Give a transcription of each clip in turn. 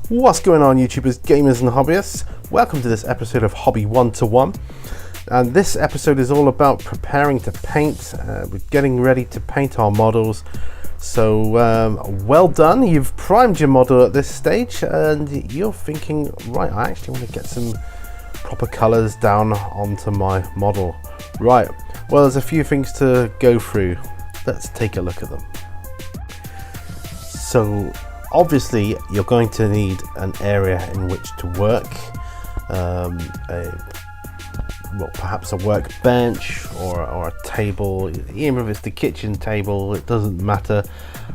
What's going on, YouTubers, gamers and hobbyists? Welcome to this episode of Hobby 1-to-1, and this episode is all about preparing to paint. We're getting ready to paint our models, so well done. You've primed your model at this stage and you're thinking, right, I actually want to get some proper colors down onto my model. Right, well, there's a few things to go through. Let's take a look at them. So obviously you're going to need an area in which to work, perhaps a workbench or a table. Even if it's the kitchen table, it doesn't matter.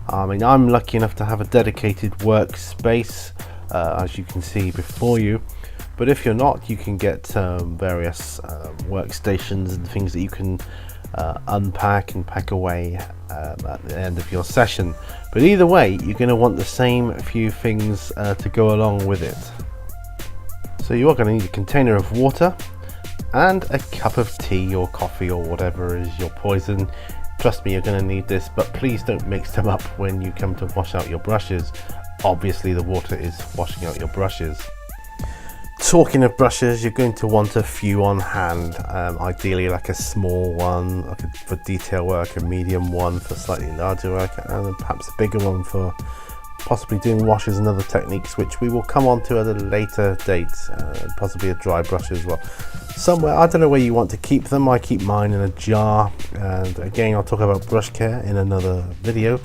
I mean, I'm lucky enough to have a dedicated workspace, as you can see before you, but if you're not, you can get various workstations and things that you can unpack and pack away at the end of your session. But either way, you're going to want the same few things to go along with it. So you are going to need a container of water and a cup of tea or coffee or whatever is your poison. Trust me, you're going to need this, but please don't mix them up when you come to wash out your brushes. Obviously the water is washing out your brushes. Talking of brushes, you're going to want a few on hand, ideally like a small one for detail work, a medium one for slightly larger work, and perhaps a bigger one for possibly doing washes and other techniques, which we will come on to at a later date, possibly a dry brush as well. Somewhere, I don't know where you want to keep them. I keep mine in a jar, and again I'll talk about brush care in another video.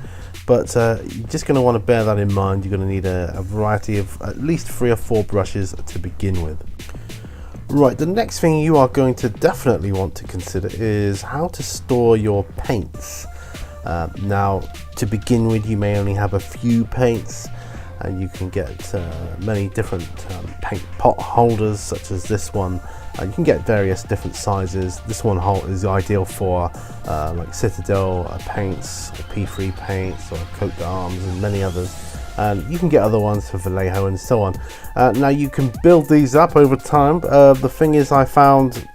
But you're just going to want to bear that in mind. You're going to need a variety of at least 3 or 4 brushes to begin with. Right, the next thing you are going to definitely want to consider is how to store your paints. Now, to begin with, you may only have a few paints, and you can get many different paint pot holders, such as this one. You can get various different sizes. This one is ideal for like Citadel paints, or P3 paints, or Coat d'Arms, and many others. And you can get other ones for Vallejo and so on. Now you can build these up over time. The thing is, I found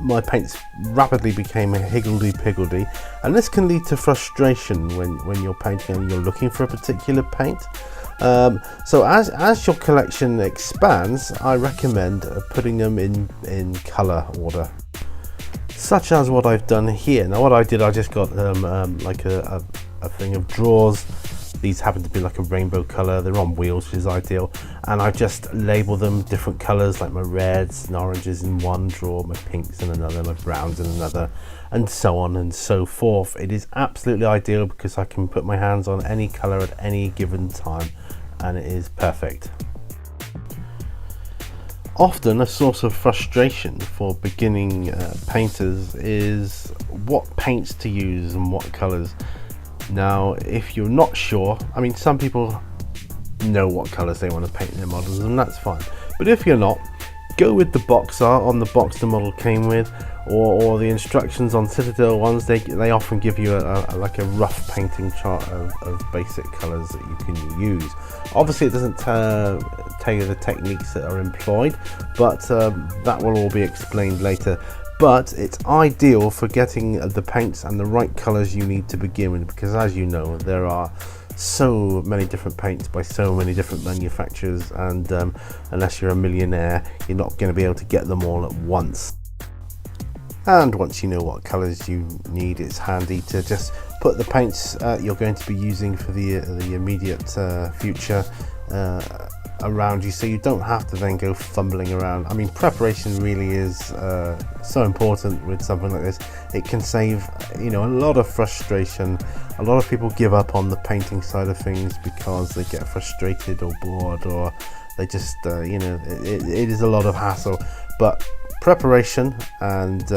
my paints rapidly became higgledy-piggledy, and this can lead to frustration when you're painting and you're looking for a particular paint. So as your collection expands, I recommend putting them in color order, such as what I've done here. Now what I did, I just got like a thing of drawers. These happen to be like a rainbow color. They're on wheels, which is ideal, and I just label them different colors, like my reds and oranges in one drawer, my pinks in another, my browns in another, and so on and so forth. It is absolutely ideal because I can put my hands on any color at any given time, and it is perfect. Often a source of frustration for beginning painters is what paints to use and what colors. Now, if you're not sure, I mean, some people know what colors they want to paint their models, and that's fine. But if you're not, go with the box art on the box the model came with, or the instructions on Citadel ones. They often give you like a rough painting chart of basic colors that you can use. Obviously it doesn't tell you the techniques that are employed, but that will all be explained later. But it's ideal for getting the paints and the right colors you need to begin with, because as you know, there are so many different paints by so many different manufacturers, and unless you're a millionaire, you're not going to be able to get them all at once. And once you know what colors you need, it's handy to just put the paints you're going to be using for the immediate future around you, so you don't have to then go fumbling around. I mean, preparation really is so important with something like this. It can save, you know, a lot of frustration. A lot of people give up on the painting side of things because they get frustrated or bored, or they just you know, it is a lot of hassle. But preparation and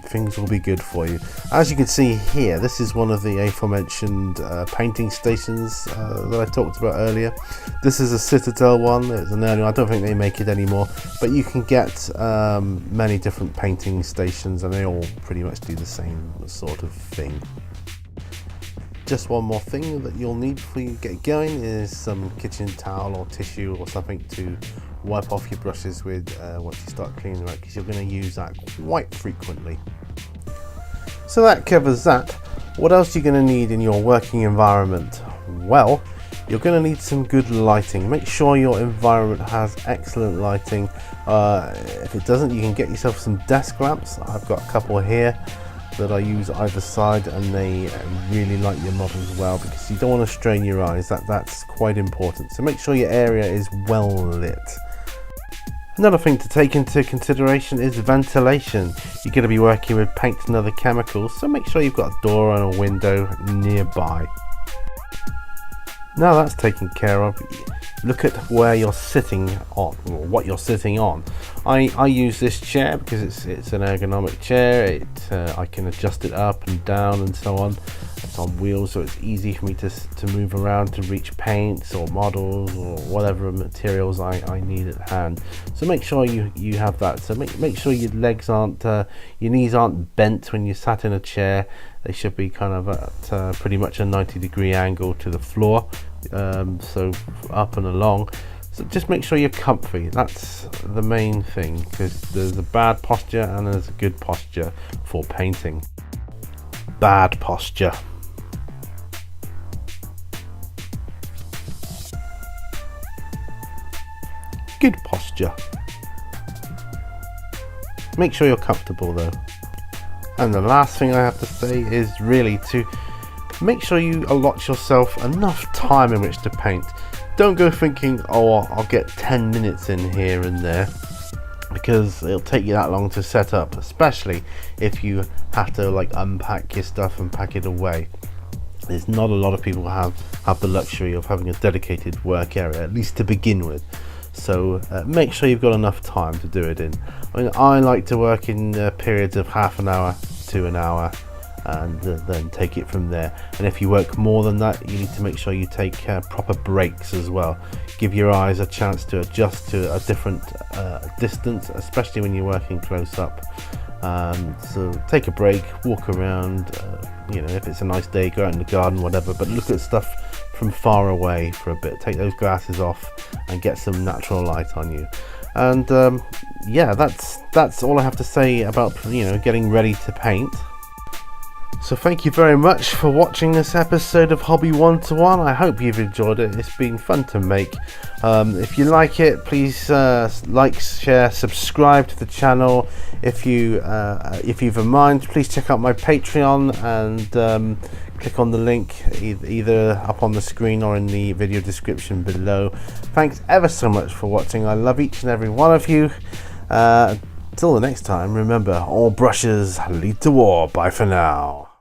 things will be good for you. As you can see here, this is one of the aforementioned painting stations that I talked about earlier. This is a Citadel one. It's an early one. I don't think they make it anymore, but you can get many different painting stations, and they all pretty much do the same sort of thing. Just one more thing that you'll need before you get going is some kitchen towel or tissue or something to wipe off your brushes with once you start cleaning them out, because you're going to use that quite frequently. So that covers that. What else are you going to need in your working environment? Well, you're going to need some good lighting. Make sure your environment has excellent lighting. If it doesn't, you can get yourself some desk lamps. I've got a couple here that I use either side, and they really light your mod as well, because you don't want to strain your eyes. That's quite important. So make sure your area is well lit. Another thing to take into consideration is ventilation. You're going to be working with paint and other chemicals, so make sure you've got a door and a window nearby. Now that's taken care of, look at where you're sitting on, or what you're sitting on. I use this chair because it's an ergonomic chair. I can adjust it up and down and so on. It's on wheels, so it's easy for me to move around to reach paints or models or whatever materials I need at hand. So make sure you have that. So make sure your legs aren't, your knees aren't bent when you sat in a chair. They should be kind of at pretty much a 90-degree angle to the floor, so up and along. So just make sure you're comfy. That's the main thing, because there's a bad posture and there's a good posture for painting. Bad posture. Good posture. Make sure you're comfortable though. And the last thing I have to say is really to make sure you allot yourself enough time in which to paint. Don't go thinking, oh, I'll get 10 minutes in here and there, because it'll take you that long to set up, especially if you have to like unpack your stuff and pack it away. There's not a lot of people have the luxury of having a dedicated work area, at least to begin with. So make sure you've got enough time to do it in. I mean, I like to work in periods of half an hour to an hour, and then take it from there. And if you work more than that, you need to make sure you take proper breaks as well. Give your eyes a chance to adjust to a different distance, especially when you're working close up. So take a break, walk around, if it's a nice day, go out in the garden, whatever, but look at stuff from far away for a bit. Take those glasses off and get some natural light on you. And yeah, that's all I have to say about getting ready to paint. So thank you very much for watching this episode of Hobby 1-to-1. I hope you've enjoyed it. It's been fun to make. If you like it, please like, share, subscribe to the channel. If you've a mind, please check out my Patreon and click on the link either up on the screen or in the video description below. Thanks ever so much for watching. I love each and every one of you. Till the next time, remember, all brushes lead to war. Bye for now.